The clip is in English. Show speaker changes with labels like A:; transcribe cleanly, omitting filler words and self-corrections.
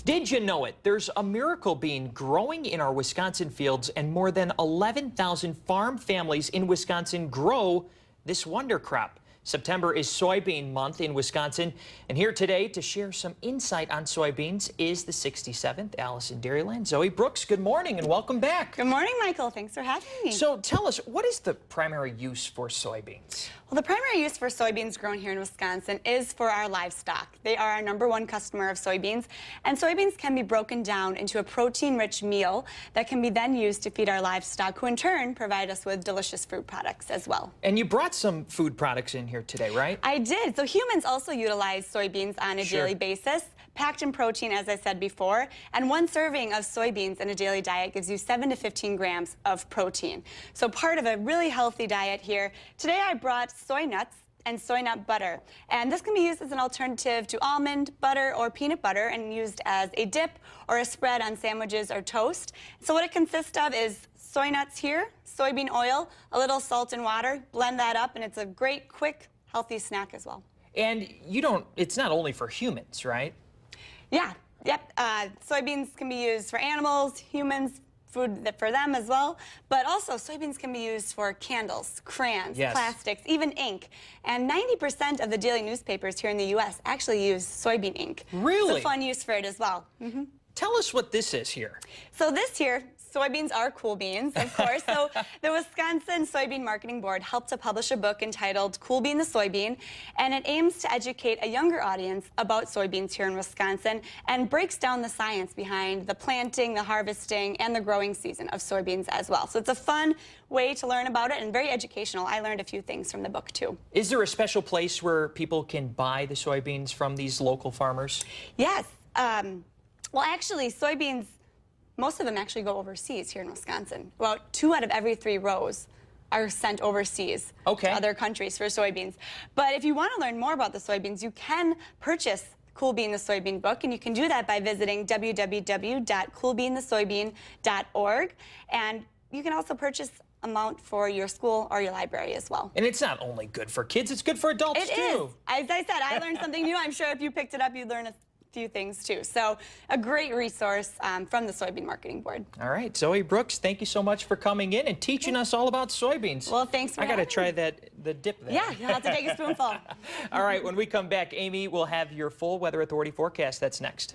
A: Did you know it? There's a miracle bean growing in our Wisconsin fields, and more than 11,000 farm families in Wisconsin grow this wonder crop. September is soybean month in Wisconsin, and here today to share some insight on soybeans is the 67th Allison Dairyland. Zoe Brooks, good morning and welcome back.
B: Good morning, Michael. Thanks for having me.
A: So tell us, what is the primary use for soybeans?
B: Well, the primary use for soybeans grown here in Wisconsin is for our livestock. They are our #1 customer of soybeans, and soybeans can be broken down into a protein-rich meal that can be then used to feed our livestock, who in turn provide us with delicious food products as well.
A: And you brought some food products in here today, right?
B: I did. So humans also utilize soybeans on a daily basis, packed in protein, as I said before, and one serving of soybeans in a daily diet gives you 7 to 15 grams of protein. So part of a really healthy diet here. Today I brought soy nuts and soy nut butter, and this can be used as an alternative to almond butter or peanut butter and used as a dip or a spread on sandwiches or toast. So what it consists of is soy nuts here, soybean oil, a little salt and water, blend that up, and it's a great, quick, healthy snack as well.
A: And it's not only for humans, right?
B: Yeah, yep. Soybeans can be used for animals, humans, food for them as well. But also, soybeans can be used for candles, crayons, plastics, even ink. And 90% of the daily newspapers here in the U.S. actually use soybean ink.
A: Really?
B: It's a fun use for it as well.
A: Tell us what this is here.
B: So this here, soybeans are cool beans, of course. So the Wisconsin Soybean Marketing Board helped to publish a book entitled Cool Bean the Soybean, and it aims to educate a younger audience about soybeans here in Wisconsin and breaks down the science behind the planting, the harvesting, and the growing season of soybeans as well. So it's a fun way to learn about it and very educational. I learned a few things from the book too.
A: Is there a special place where people can buy the soybeans from these local farmers?
B: Yes. Well, actually, soybeans, most of them actually go overseas here in Wisconsin. About 2 out of every 3 rows are sent overseas to other countries for soybeans. But if you want to learn more about the soybeans, you can purchase Cool Bean the Soybean book, and you can do that by visiting www.coolbeanthesoybean.org. And you can also purchase a mount for your school or your library as well.
A: And it's not only good for kids, it's good for adults too.
B: It is. As I said, I learned something new. I'm sure if you picked it up, you'd learn a few things too. So a great resource from the Soybean Marketing Board.
A: All right, Zoe Brooks, thank you so much for coming in and teaching us all about soybeans.
B: Well, thanks for
A: I got to
B: having
A: try
B: me.
A: the dip there.
B: Yeah, you'll have to take a spoonful.
A: All right, when we come back, Amy will have your full Weather Authority forecast. That's next.